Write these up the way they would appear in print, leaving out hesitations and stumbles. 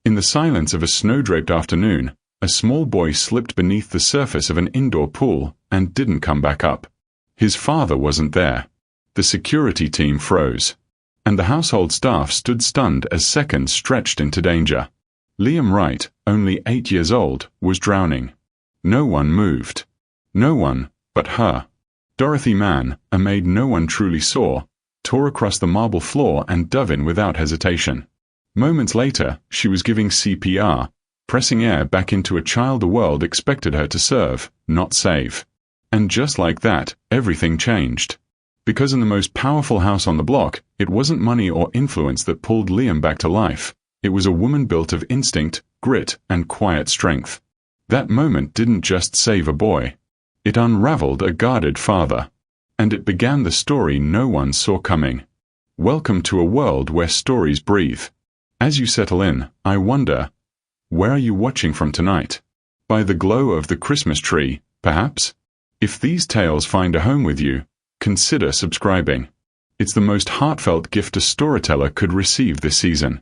In the silence of a snow-draped afternoon, a small boy slipped beneath the surface of an indoor pool and didn't come back up. His father wasn't there. The security team froze, and the household staff stood stunned as seconds stretched into danger. Liam Wright, only 8 years old, was drowning. No one moved. No one but her. Dorothy Mann, a maid no one truly saw, tore across the marble floor and dove in without hesitation. Moments later, she was giving CPR, pressing air back into a child the world expected her to serve, not save. And just like that, everything changed. Because in the most powerful house on the block, it wasn't money or influence that pulled Liam back to life. It was a woman built of instinct, grit, and quiet strength. That moment didn't just save a boy. It unraveled a guarded father. And it began the story no one saw coming. Welcome to a world where stories breathe. As you settle in, I wonder, where are you watching from tonight? By the glow of the Christmas tree, perhaps? If these tales find a home with you, consider subscribing. It's the most heartfelt gift a storyteller could receive this season.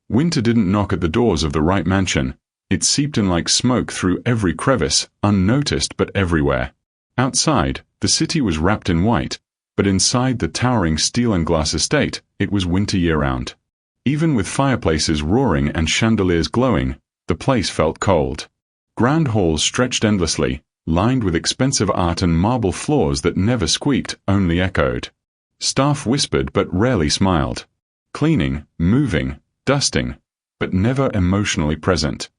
Winter didn't knock at the doors of the Wright mansion. It seeped in like smoke through every crevice, unnoticed but everywhere. Outside, the city was wrapped in white, but inside the towering steel and glass estate, it was winter year-round. Even with fireplaces roaring and chandeliers glowing, the place felt cold. Grand halls stretched endlessly, lined with expensive art and marble floors that never squeaked, only echoed. Staff whispered but rarely smiled. Cleaning, moving, dusting, but never emotionally present.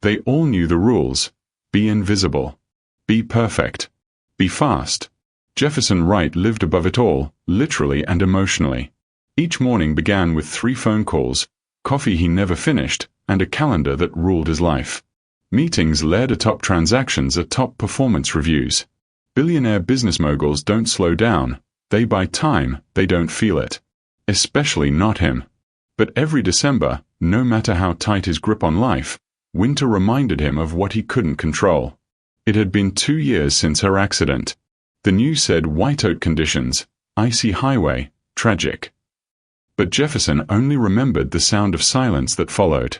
They all knew the rules. Be invisible. Be perfect. Be fast. Jefferson Wright lived above it all, literally and emotionally. Each morning began with 3 phone calls, coffee he never finished, and a calendar that ruled his life. Meetings led atop transactions atop performance reviews. Billionaire business moguls don't slow down. They buy time, they don't feel it. Especially not him. But every December, no matter how tight his grip on life, winter reminded him of what he couldn't control. It had been 2 years since her accident. The news said whiteout conditions, icy highway, tragic. But Jefferson only remembered the sound of silence that followed.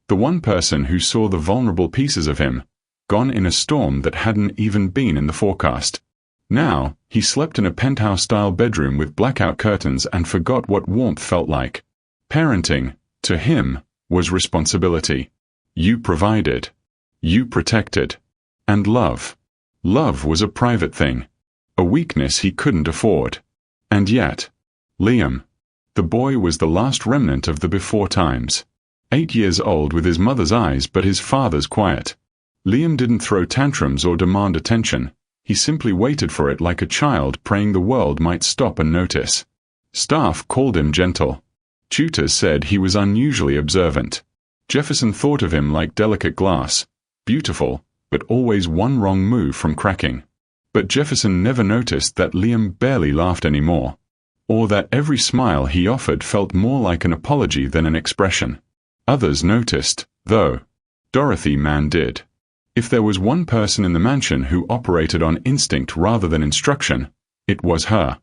The one person who saw the vulnerable pieces of him, gone in a storm that hadn't even been in the forecast. Now, he slept in a penthouse-style bedroom with blackout curtains and forgot what warmth felt like. Parenting, to him, was responsibility. You provided. You protected. And love. Love was a private thing. A weakness he couldn't afford. And yet, Liam. The boy was the last remnant of the before times. 8 years old with his mother's eyes but his father's quiet. Liam didn't throw tantrums or demand attention. He simply waited for it like a child praying the world might stop and notice. Staff called him gentle. Tutors said he was unusually observant. Jefferson thought of him like delicate glass, beautiful, but always one wrong move from cracking. But Jefferson never noticed that Liam barely laughed anymore, or that every smile he offered felt more like an apology than an expression. Others noticed, though. Dorothy Mann did. If there was one person in the mansion who operated on instinct rather than instruction, it was her.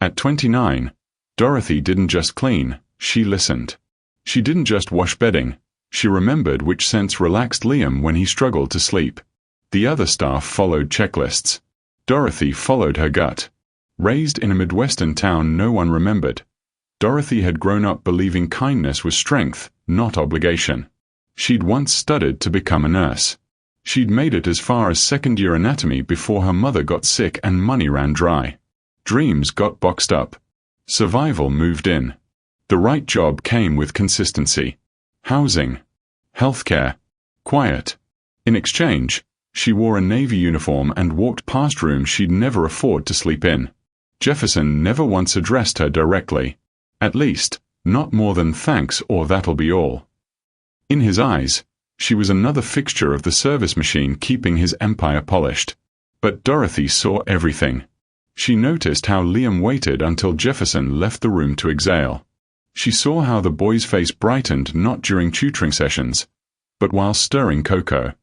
At 29, Dorothy didn't just clean, she listened. She didn't just wash bedding, she remembered which scents relaxed Liam when he struggled to sleep. The other staff followed checklists. Dorothy followed her gut. Raised in a Midwestern town no one remembered, Dorothy had grown up believing kindness was strength, not obligation. She'd once studied to become a nurse. She'd made it as far as second-year anatomy before her mother got sick and money ran dry. Dreams got boxed up. Survival moved in. The right job came with consistency. Housing. Healthcare. Quiet. In exchange, she wore a Navy uniform and walked past rooms she'd never afford to sleep in. Jefferson never once addressed her directly. At least, not more than thanks or that'll be all. In his eyes, she was another fixture of the service machine keeping his empire polished. But Dorothy saw everything. She noticed how Liam waited until Jefferson left the room to exhale. She saw how the boy's face brightened not during tutoring sessions, but while stirring cocoa,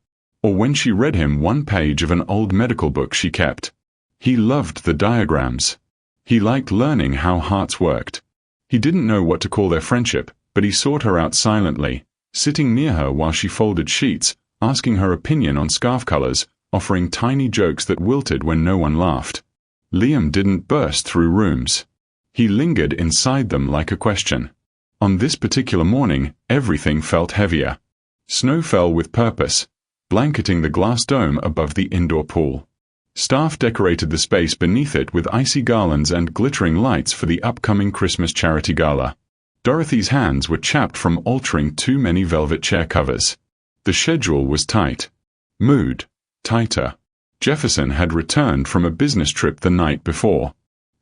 or when she read him one page of an old medical book she kept. He loved the diagrams. He liked learning how hearts worked. He didn't know what to call their friendship, but he sought her out silently, sitting near her while she folded sheets, asking her opinion on scarf colors, offering tiny jokes that wilted when no one laughed. Liam didn't burst through rooms. He lingered inside them like a question. On this particular morning, everything felt heavier. Snow fell with purpose, blanketing the glass dome above the indoor pool. Staff decorated the space beneath it with icy garlands and glittering lights for the upcoming Christmas charity gala. Dorothy's hands were chapped from altering too many velvet chair covers. The schedule was tight. Mood, tighter. Jefferson had returned from a business trip the night before.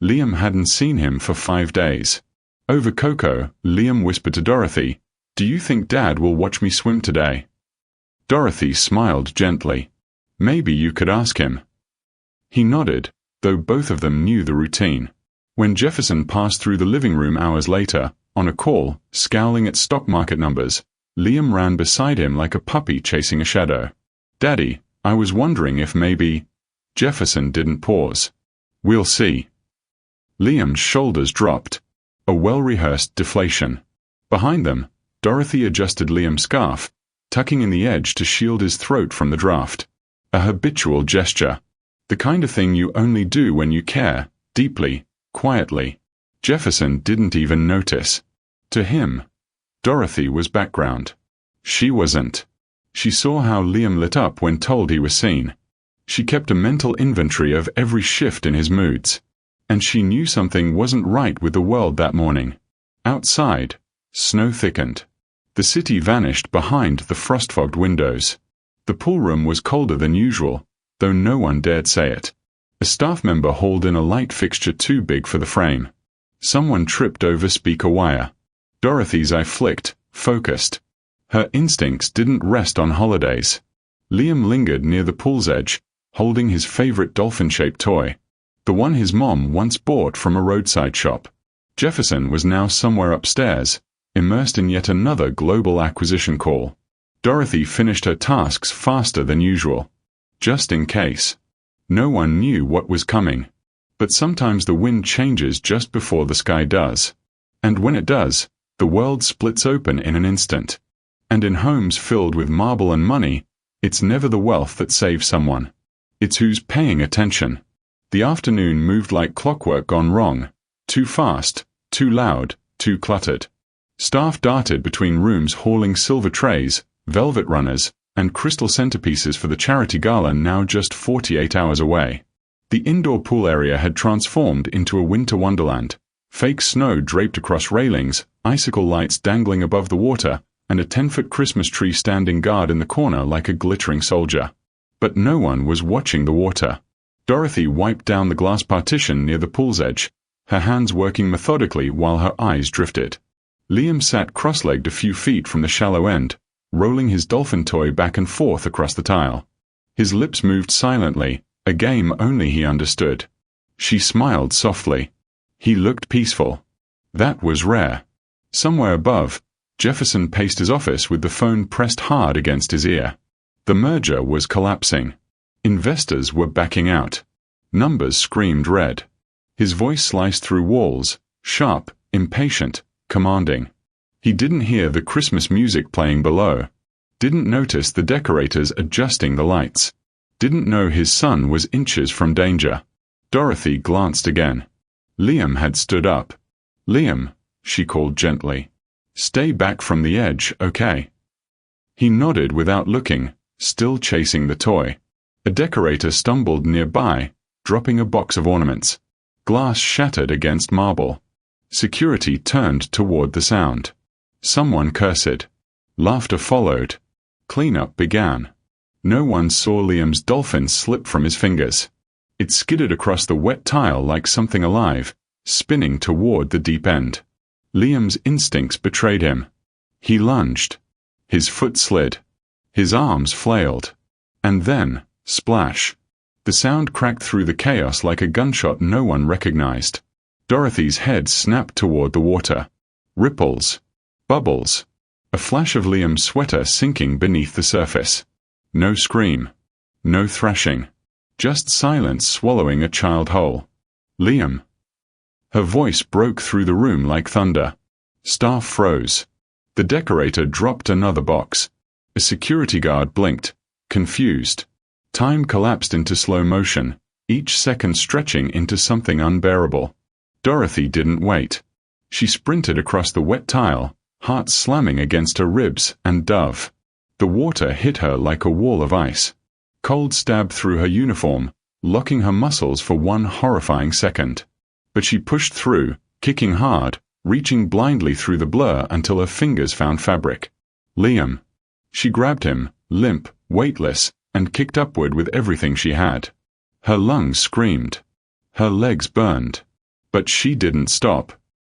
Liam hadn't seen him for 5 days. Over cocoa, Liam whispered to Dorothy, "Do you think Dad will watch me swim today?" Dorothy smiled gently. "Maybe you could ask him." He nodded, though both of them knew the routine. When Jefferson passed through the living room hours later, on a call, scowling at stock market numbers, Liam ran beside him like a puppy chasing a shadow. "Daddy, I was wondering if maybe—" Jefferson didn't pause. "We'll see." Liam's shoulders dropped. A well-rehearsed deflation. Behind them, Dorothy adjusted Liam's scarf, tucking in the edge to shield his throat from the draft. A habitual gesture. The kind of thing you only do when you care, deeply, quietly. Jefferson didn't even notice. To him, Dorothy was background. She wasn't. She saw how Liam lit up when told he was seen. She kept a mental inventory of every shift in his moods. And she knew something wasn't right with the world that morning. Outside, snow thickened. The city vanished behind the frost-fogged windows. The pool room was colder than usual, though no one dared say it. A staff member hauled in a light fixture too big for the frame. Someone tripped over speaker wire. Dorothy's eye flicked, focused. Her instincts didn't rest on holidays. Liam lingered near the pool's edge, holding his favorite dolphin-shaped toy. The one his mom once bought from a roadside shop. Jefferson was now somewhere upstairs, immersed in yet another global acquisition call. Dorothy finished her tasks faster than usual. Just in case. No one knew what was coming. But sometimes the wind changes just before the sky does. And when it does, the world splits open in an instant. And in homes filled with marble and money, it's never the wealth that saves someone. It's who's paying attention. The afternoon moved like clockwork gone wrong. Too fast, too loud, too cluttered. Staff darted between rooms hauling silver trays, velvet runners, and crystal centerpieces for the charity gala now just 48 hours away. The indoor pool area had transformed into a winter wonderland. Fake snow draped across railings, icicle lights dangling above the water, and a 10-foot Christmas tree standing guard in the corner like a glittering soldier. But no one was watching the water. Dorothy wiped down the glass partition near the pool's edge, her hands working methodically while her eyes drifted. Liam sat cross-legged a few feet from the shallow end, rolling his dolphin toy back and forth across the tile. His lips moved silently, a game only he understood. She smiled softly. He looked peaceful. That was rare. Somewhere above, Jefferson paced his office with the phone pressed hard against his ear. The merger was collapsing. Investors were backing out. Numbers screamed red. His voice sliced through walls, sharp, impatient, commanding. He didn't hear the Christmas music playing below. Didn't notice the decorators adjusting the lights. Didn't know his son was inches from danger. Dorothy glanced again. Liam had stood up. "Liam," she called gently. "Stay back from the edge, okay?" He nodded without looking, still chasing the toy. A decorator stumbled nearby, dropping a box of ornaments. Glass shattered against marble. Security turned toward the sound. Someone cursed. Laughter followed. Cleanup began. No one saw Liam's dolphin slip from his fingers. It skidded across the wet tile like something alive, spinning toward the deep end. Liam's instincts betrayed him. He lunged. His foot slid. His arms flailed. And then, splash. The sound cracked through the chaos like a gunshot no one recognized. Dorothy's head snapped toward the water. Ripples. Bubbles. A flash of Liam's sweater sinking beneath the surface. No scream. No thrashing. Just silence swallowing a child whole. "Liam." Her voice broke through the room like thunder. Staff froze. The decorator dropped another box. A security guard blinked, confused. Time collapsed into slow motion, each second stretching into something unbearable. Dorothy didn't wait. She sprinted across the wet tile, heart slamming against her ribs, and dove. The water hit her like a wall of ice. Cold stabbed through her uniform, locking her muscles for one horrifying second. But she pushed through, kicking hard, reaching blindly through the blur until her fingers found fabric. Liam. She grabbed him, limp, weightless, and kicked upward with everything she had. Her lungs screamed. Her legs burned. But she didn't stop.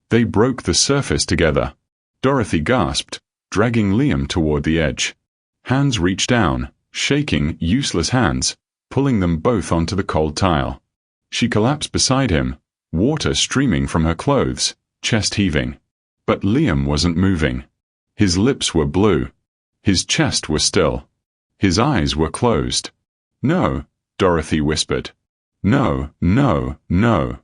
They broke the surface together. Dorothy gasped, dragging Liam toward the edge. Hands reached down, shaking, useless hands, pulling them both onto the cold tile. She collapsed beside him, water streaming from her clothes, chest heaving. But Liam wasn't moving. His lips were blue. His chest was still. His eyes were closed. "No," Dorothy whispered. "No, no, no."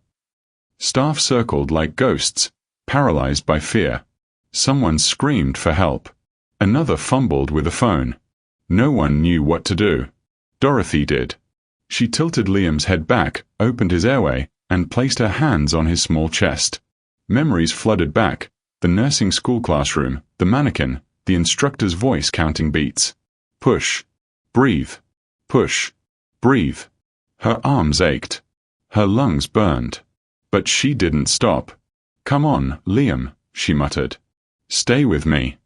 Staff circled like ghosts, paralyzed by fear. Someone screamed for help. Another fumbled with a phone. No one knew what to do. Dorothy did. She tilted Liam's head back, opened his airway, and placed her hands on his small chest. Memories flooded back, the nursing school classroom, the mannequin, the instructor's voice counting beats. Push. Breathe. Push. Breathe. Her arms ached. Her lungs burned. But she didn't stop. "Come on, Liam," she muttered. "Stay with me."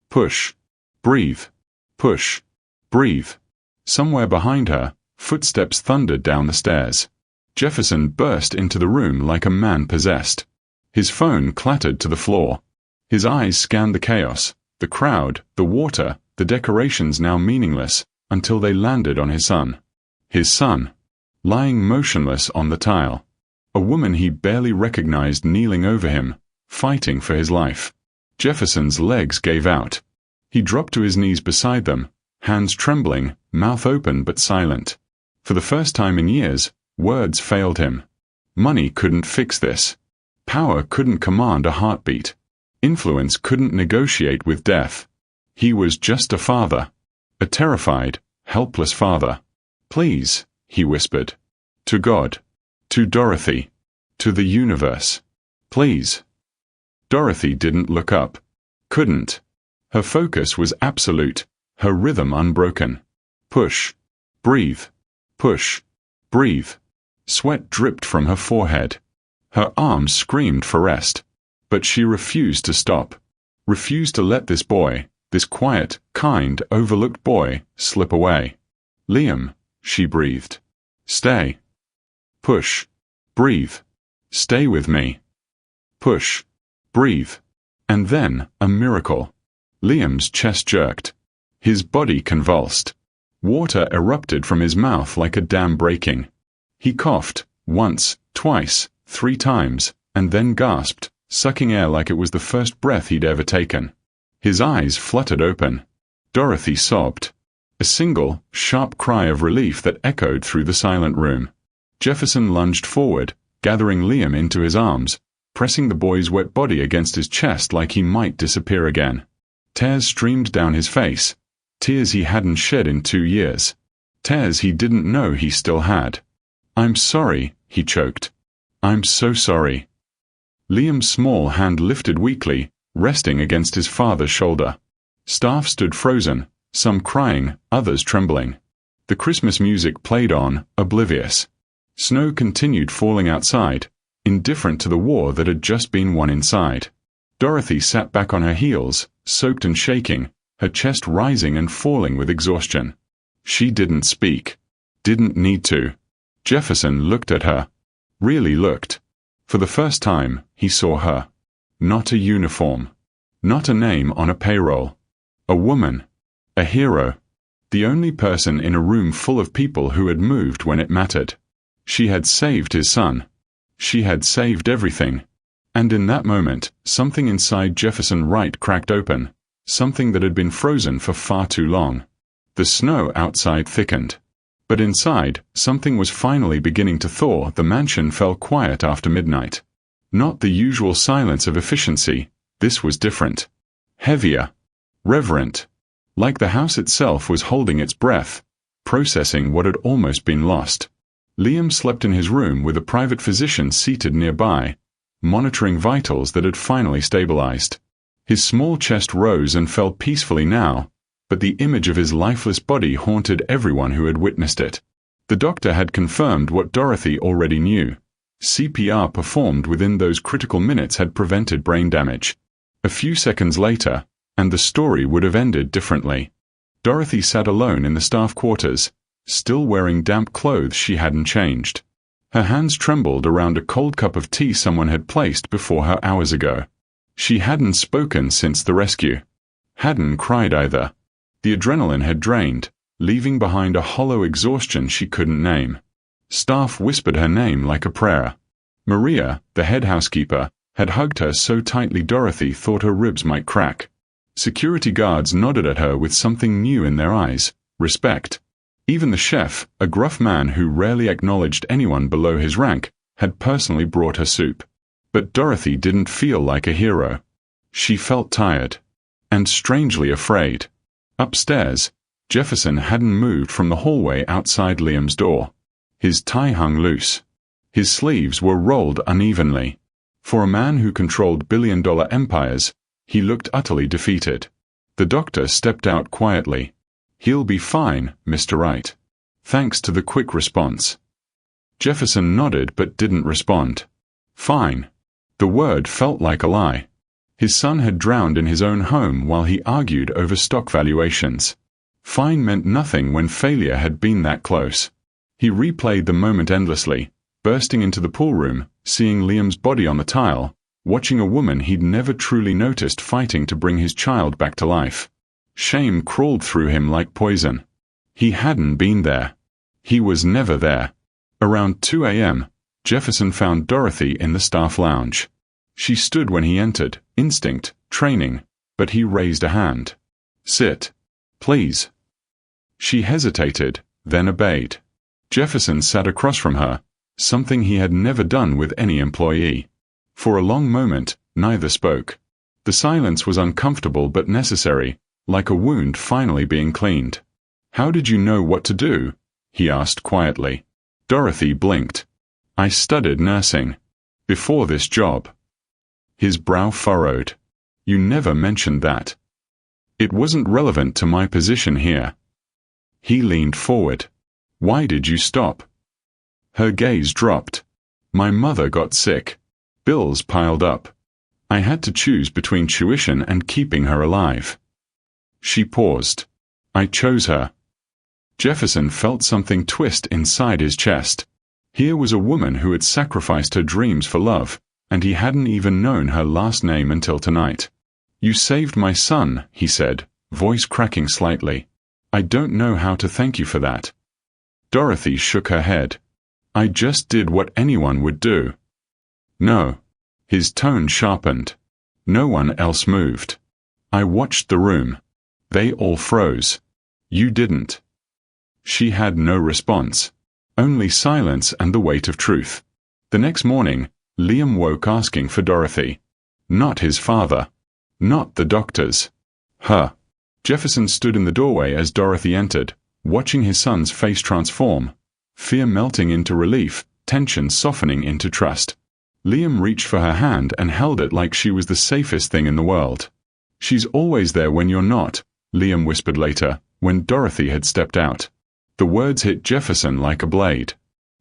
Push. Breathe. Push. Breathe. Somewhere behind her, footsteps thundered down the stairs. Jefferson burst into the room like a man possessed. His phone clattered to the floor. His eyes scanned the chaos, the crowd, the water, the decorations now meaningless, until they landed on his son. His son, lying motionless on the tile. A woman he barely recognized kneeling over him, fighting for his life. Jefferson's legs gave out. He dropped to his knees beside them, hands trembling, mouth open but silent. For the first time in years, words failed him. Money couldn't fix this. Power couldn't command a heartbeat. Influence couldn't negotiate with death. He was just a father. A terrified, helpless father. "Please," he whispered. "To God. To Dorothy. To the universe. Please." Dorothy didn't look up. Couldn't. Her focus was absolute, her rhythm unbroken. Push. Breathe. Push. Breathe. Sweat dripped from her forehead. Her arms screamed for rest. But she refused to stop. Refused to let this boy, this quiet, kind, overlooked boy, slip away. "Liam," she breathed. "Stay." Push. Breathe. Stay with me. Push. Breathe. And then, a miracle. Liam's chest jerked. His body convulsed. Water erupted from his mouth like a dam breaking. He coughed, once, twice, 3 times, and then gasped, sucking air like it was the first breath he'd ever taken. His eyes fluttered open. Dorothy sobbed. A single, sharp cry of relief that echoed through the silent room. Jefferson lunged forward, gathering Liam into his arms, pressing the boy's wet body against his chest like he might disappear again. Tears streamed down his face, tears he hadn't shed in 2 years. Tears he didn't know he still had. "I'm sorry," he choked. "I'm so sorry." Liam's small hand lifted weakly, resting against his father's shoulder. Staff stood frozen, some crying, others trembling. The Christmas music played on, oblivious. Snow continued falling outside, indifferent to the war that had just been won inside. Dorothy sat back on her heels, soaked and shaking, her chest rising and falling with exhaustion. She didn't speak. Didn't need to. Jefferson looked at her. Really looked. For the first time, he saw her. Not a uniform. Not a name on a payroll. A woman. A hero. The only person in a room full of people who had moved when it mattered. She had saved his son. She had saved everything. And in that moment, something inside Jefferson Wright cracked open, something that had been frozen for far too long. The snow outside thickened. But inside, something was finally beginning to thaw. The mansion fell quiet after midnight. Not the usual silence of efficiency, this was different. Heavier. Reverent. Like the house itself was holding its breath, processing what had almost been lost. Liam slept in his room with a private physician seated nearby, monitoring vitals that had finally stabilized. His small chest rose and fell peacefully now, but the image of his lifeless body haunted everyone who had witnessed it. The doctor had confirmed what Dorothy already knew. CPR performed within those critical minutes had prevented brain damage. A few seconds later, and the story would have ended differently. Dorothy sat alone in the staff quarters, still wearing damp clothes she hadn't changed. Her hands trembled around a cold cup of tea someone had placed before her hours ago. She hadn't spoken since the rescue. Hadn't cried either. The adrenaline had drained, leaving behind a hollow exhaustion she couldn't name. Staff whispered her name like a prayer. Maria, the head housekeeper, had hugged her so tightly Dorothy thought her ribs might crack. Security guards nodded at her with something new in their eyes, respect. Even the chef, a gruff man who rarely acknowledged anyone below his rank, had personally brought her soup. But Dorothy didn't feel like a hero. She felt tired. And strangely afraid. Upstairs, Jefferson hadn't moved from the hallway outside Liam's door. His tie hung loose. His sleeves were rolled unevenly. For a man who controlled billion-dollar empires, he looked utterly defeated. The doctor stepped out quietly. "He'll be fine, Mr. Wright. Thanks to the quick response." Jefferson nodded but didn't respond. Fine. The word felt like a lie. His son had drowned in his own home while he argued over stock valuations. Fine meant nothing when failure had been that close. He replayed the moment endlessly, bursting into the pool room, seeing Liam's body on the tile, watching a woman he'd never truly noticed fighting to bring his child back to life. Shame crawled through him like poison. He hadn't been there. He was never there. Around 2 a.m., Jefferson found Dorothy in the staff lounge. She stood when he entered, instinct, training, but he raised a hand. "Sit. Please." She hesitated, then obeyed. Jefferson sat across from her, something he had never done with any employee. For a long moment, neither spoke. The silence was uncomfortable but necessary, like a wound finally being cleaned. "How did you know what to do?" he asked quietly. Dorothy blinked. "I studied nursing. Before this job." His brow furrowed. "You never mentioned that." "It wasn't relevant to my position here." He leaned forward. "Why did you stop?" Her gaze dropped. "My mother got sick. Bills piled up. I had to choose between tuition and keeping her alive." She paused. "I chose her." Jefferson felt something twist inside his chest. Here was a woman who had sacrificed her dreams for love, and he hadn't even known her last name until tonight. "You saved my son," he said, voice cracking slightly. "I don't know how to thank you for that." Dorothy shook her head. "I just did what anyone would do." "No." His tone sharpened. No one else moved. "I watched the room. They all froze. You didn't." She had no response. Only silence and the weight of truth. The next morning, Liam woke asking for Dorothy. Not his father. Not the doctors. Her. Jefferson stood in the doorway as Dorothy entered, watching his son's face transform. Fear melting into relief, tension softening into trust. Liam reached for her hand and held it like she was the safest thing in the world. "She's always there when you're not," Liam whispered later, when Dorothy had stepped out. The words hit Jefferson like a blade.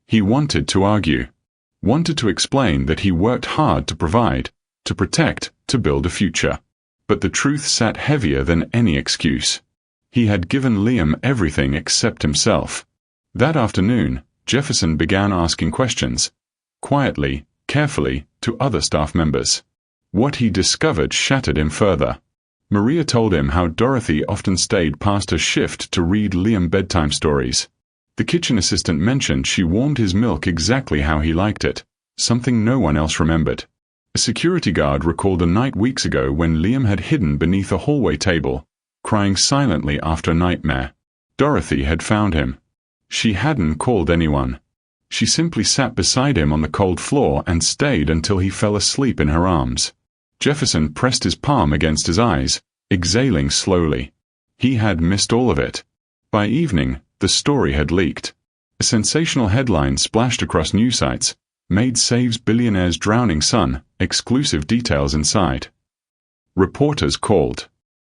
He wanted to argue. Wanted to explain that he worked hard to provide, to protect, to build a future. But the truth sat heavier than any excuse. He had given Liam everything except himself. That afternoon, Jefferson began asking questions. Quietly, carefully, to other staff members. What he discovered shattered him further. Maria told him how Dorothy often stayed past her shift to read Liam bedtime stories. The kitchen assistant mentioned she warmed his milk exactly how he liked it, something no one else remembered. A security guard recalled a night weeks ago when Liam had hidden beneath a hallway table, crying silently after a nightmare. Dorothy had found him. She hadn't called anyone. She simply sat beside him on the cold floor and stayed until he fell asleep in her arms. Jefferson pressed his palm against his eyes, exhaling slowly. He had missed all of it. By evening, the story had leaked. A sensational headline splashed across news sites: Maid saves billionaire's drowning son, exclusive details inside. Reporters called.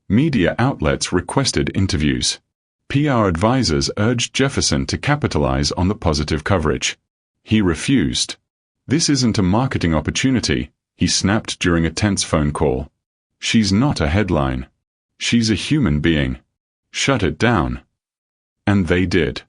Media outlets requested interviews. PR advisors urged Jefferson to capitalize on the positive coverage. He refused. "This isn't a marketing opportunity," he snapped during a tense phone call. "She's not a headline. She's a human being. Shut it down." And they did.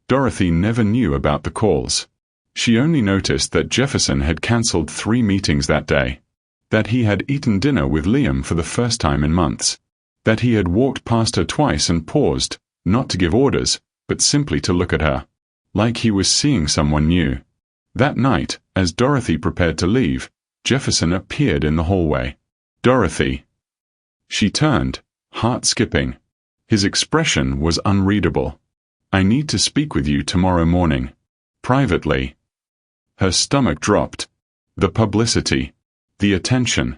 Dorothy never knew about the calls. She only noticed that Jefferson had cancelled 3 meetings that day. That he had eaten dinner with Liam for the first time in months. That he had walked past her twice and paused, not to give orders, but simply to look at her. Like he was seeing someone new. That night, as Dorothy prepared to leave, Jefferson appeared in the hallway. "Dorothy." She turned, heart skipping. His expression was unreadable. "I need to speak with you tomorrow morning. Privately." Her stomach dropped. The publicity. The attention.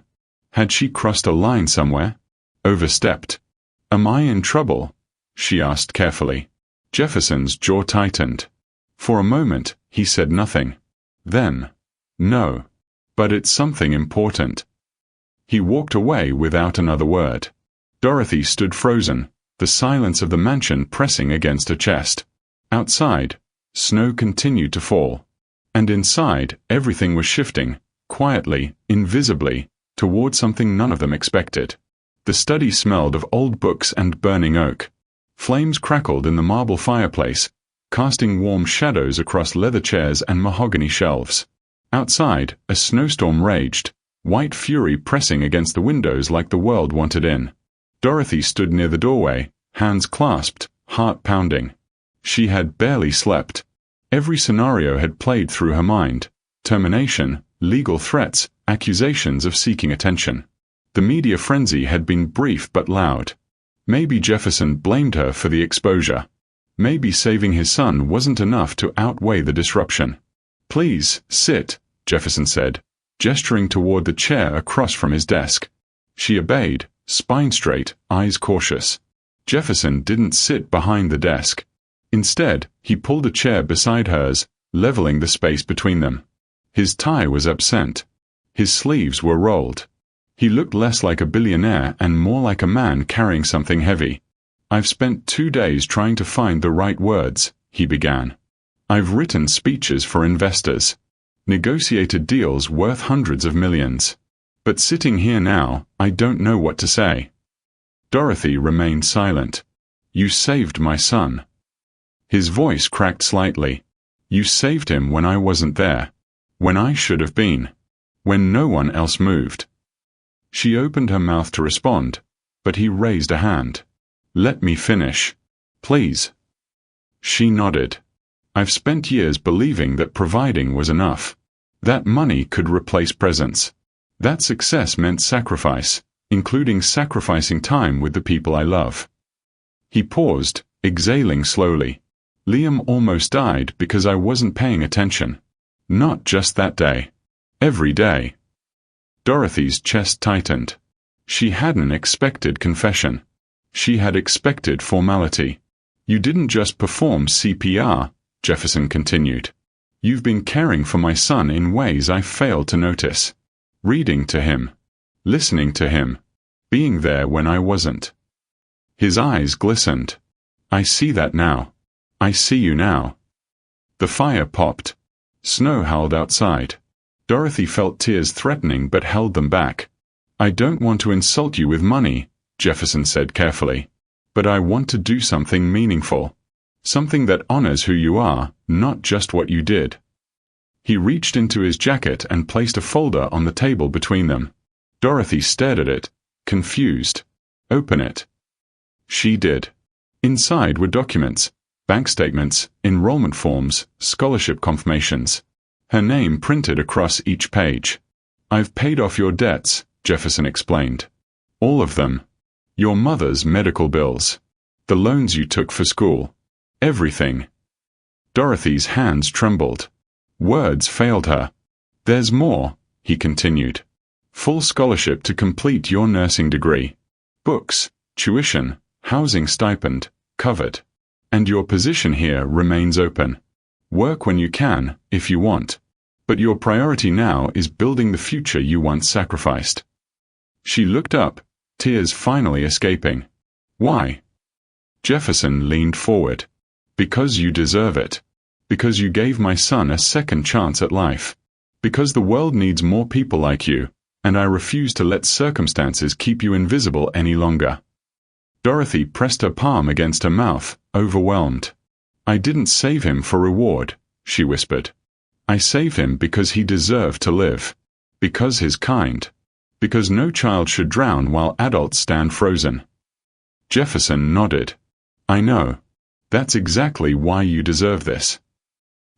Had she crossed a line somewhere? Overstepped? "Am I in trouble?" she asked carefully. Jefferson's jaw tightened. For a moment, he said nothing. Then, "No. But it's something important." He walked away without another word. Dorothy stood frozen, the silence of the mansion pressing against her chest. Outside, snow continued to fall. And inside, everything was shifting, quietly, invisibly, toward something none of them expected. The study smelled of old books and burning oak. Flames crackled in the marble fireplace, casting warm shadows across leather chairs and mahogany shelves. Outside, a snowstorm raged, white fury pressing against the windows like the world wanted in. Dorothy stood near the doorway, hands clasped, heart pounding. She had barely slept. Every scenario had played through her mind: termination, legal threats, accusations of seeking attention. The media frenzy had been brief but loud. Maybe Jefferson blamed her for the exposure. Maybe saving his son wasn't enough to outweigh the disruption. "Please, sit," Jefferson said, gesturing toward the chair across from his desk. She obeyed, spine straight, eyes cautious. Jefferson didn't sit behind the desk. Instead, he pulled a chair beside hers, leveling the space between them. His tie was absent. His sleeves were rolled. He looked less like a billionaire and more like a man carrying something heavy. "I've spent 2 days trying to find the right words," he began. "I've written speeches for investors. Negotiated deals worth hundreds of millions. But sitting here now, I don't know what to say." Dorothy remained silent. "You saved my son." His voice cracked slightly. "You saved him when I wasn't there. When I should have been. When no one else moved." She opened her mouth to respond, but he raised a hand. "Let me finish. Please." She nodded. "I've spent years believing that providing was enough. That money could replace presence. That success meant sacrifice, including sacrificing time with the people I love." He paused, exhaling slowly. "Liam almost died because I wasn't paying attention. Not just that day. Every day." Dorothy's chest tightened. She hadn't expected confession. She had expected formality. "You didn't just perform CPR," Jefferson continued. "You've been caring for my son in ways I failed to notice. Reading to him. Listening to him. Being there when I wasn't." His eyes glistened. "I see that now. I see you now." The fire popped. Snow howled outside. Dorothy felt tears threatening but held them back. "I don't want to insult you with money," Jefferson said carefully. "But I want to do something meaningful. Something that honors who you are, not just what you did." He reached into his jacket and placed a folder on the table between them. Dorothy stared at it, confused. "Open it." She did. Inside were documents, bank statements, enrollment forms, scholarship confirmations. Her name printed across each page. "I've paid off your debts," Jefferson explained. "All of them. Your mother's medical bills. The loans you took for school. Everything." Dorothy's hands trembled. Words failed her. "There's more," he continued. Full scholarship to complete your nursing degree. Books, tuition, housing stipend, covered. And your position here remains open. Work when you can, if you want. But your priority now is building the future you once sacrificed. She looked up, tears finally escaping. Why? Jefferson leaned forward. Because you deserve it. Because you gave my son a second chance at life. Because the world needs more people like you, and I refuse to let circumstances keep you invisible any longer. Dorothy pressed her palm against her mouth, overwhelmed. I didn't save him for reward, she whispered. I saved him because he deserved to live. Because he's kind. Because no child should drown while adults stand frozen. Jefferson nodded. I know. That's exactly why you deserve this.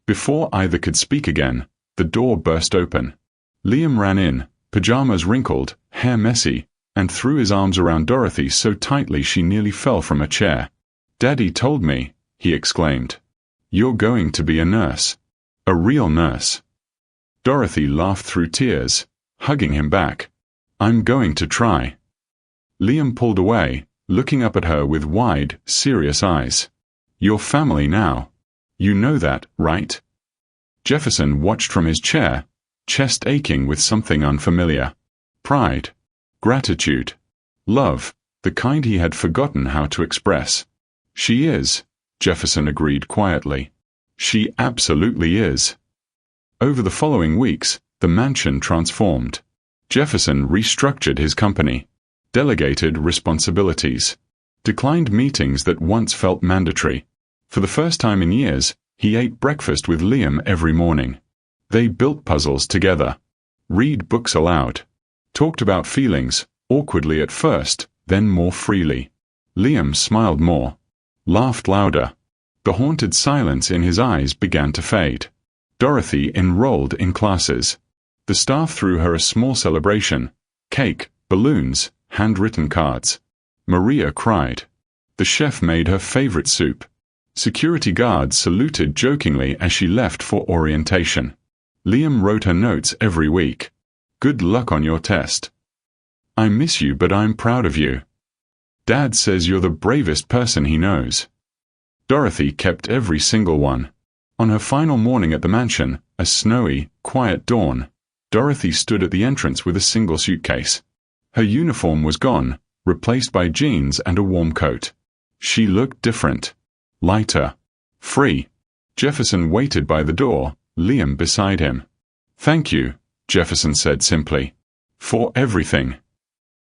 Before either could speak again, the door burst open. Liam ran in, pajamas wrinkled, hair messy, and threw his arms around Dorothy so tightly she nearly fell from a chair. Daddy told me, he exclaimed. You're going to be a nurse. A real nurse. Dorothy laughed through tears, hugging him back. I'm going to try. Liam pulled away, looking up at her with wide, serious eyes. You're family now. You know that, right? Jefferson watched from his chair, chest aching with something unfamiliar. Pride. Gratitude. Love, the kind he had forgotten how to express. She is, Jefferson agreed quietly. She absolutely is. Over the following weeks, the mansion transformed. Jefferson restructured his company, delegated responsibilities, declined meetings that once felt mandatory. For the first time in years, he ate breakfast with Liam every morning. They built puzzles together, read books aloud, talked about feelings, awkwardly at first, then more freely. Liam smiled more, laughed louder. The haunted silence in his eyes began to fade. Dorothy enrolled in classes. The staff threw her a small celebration. Cake, balloons, handwritten cards. Maria cried. The chef made her favorite soup. Security guards saluted jokingly as she left for orientation. Liam wrote her notes every week. Good luck on your test. I miss you, but I'm proud of you. Dad says you're the bravest person he knows. Dorothy kept every single one. On her final morning at the mansion, a snowy, quiet dawn, Dorothy stood at the entrance with a single suitcase. Her uniform was gone, replaced by jeans and a warm coat. She looked different. Lighter. Free. Jefferson waited by the door, Liam beside him. Thank you, Jefferson said simply. For everything.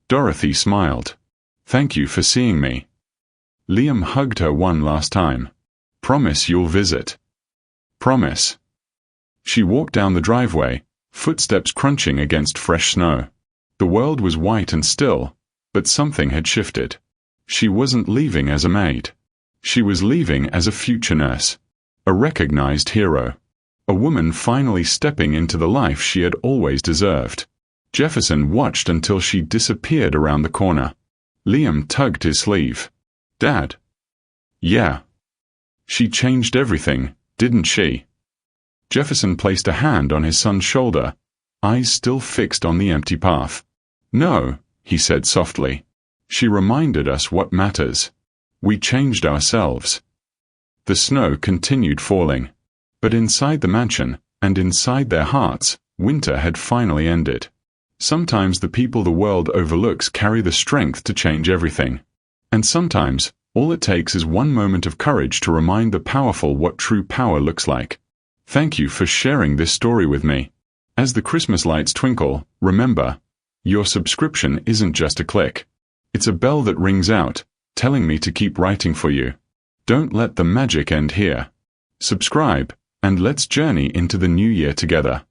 Dorothy smiled. Thank you for seeing me. Liam hugged her one last time. Promise you'll visit. Promise. She walked down the driveway, footsteps crunching against fresh snow. The world was white and still, but something had shifted. She wasn't leaving as a maid. She was leaving as a future nurse. A recognized hero. A woman finally stepping into the life she had always deserved. Jefferson watched until she disappeared around the corner. Liam tugged his sleeve. Dad? Yeah. She changed everything, didn't she? Jefferson placed a hand on his son's shoulder, eyes still fixed on the empty path. No, he said softly. She reminded us what matters. We changed ourselves. The snow continued falling. But inside the mansion, and inside their hearts, winter had finally ended. Sometimes the people the world overlooks carry the strength to change everything. And sometimes, all it takes is one moment of courage to remind the powerful what true power looks like. Thank you for sharing this story with me. As the Christmas lights twinkle, remember, your subscription isn't just a click. It's a bell that rings out, telling me to keep writing for you. Don't let the magic end here. Subscribe, and let's journey into the new year together.